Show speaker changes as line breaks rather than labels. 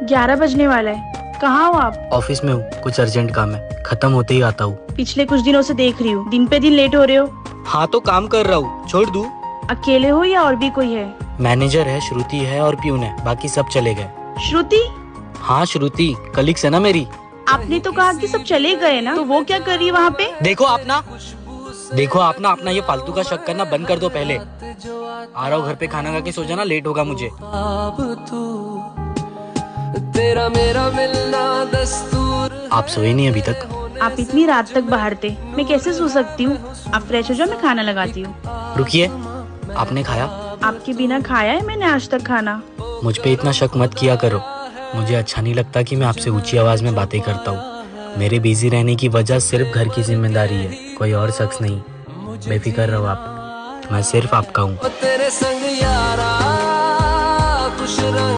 11 बजने वाला है। कहाँ हो आप?
ऑफिस में हूँ, कुछ अर्जेंट काम है, खत्म होते ही आता हूँ।
पिछले कुछ दिनों से देख रही हूँ, दिन पे दिन लेट हो रहे हो।
हाँ तो काम कर रहा हूँ, छोड़ दूँ?
अकेले हो या और भी कोई है?
मैनेजर है, श्रुति है और प्यून है, बाकी सब चले गए।
श्रुति?
हाँ श्रुति, कलीग्स है ना मेरी।
आपने तो कहा कि सब चले गए ना, तो वो क्या कर रही है वहाँ पे?
देखो आप ना अपना ये फालतू का शक करना बंद कर दो पहले। आ रहा हूँ घर पे, खाना खा के सो जाना, लेट होगा मुझे।
तेरा मेरा मिलना दस्तूर।
आप सोए नहीं अभी तक?
आप इतनी रात तक बाहर थे, मैं कैसे सो सकती हूँ? आप फ्रेश हो जाओ, मैं खाना लगाती हूँ।
रुकिए, आपने खाया?
आपके बिना खाया है मैंने आज तक खाना।
मुझ पे इतना शक मत किया करो, मुझे अच्छा नहीं लगता कि मैं आपसे ऊंची आवाज में बातें करता हूँ। मेरे बिजी रहने की वजह सिर्फ घर की जिम्मेदारी है, कोई और शख्स नहीं। बेफिक्र रहो आप, मैं सिर्फ आपका हूँ।
तेरे संग यारा खुश रह।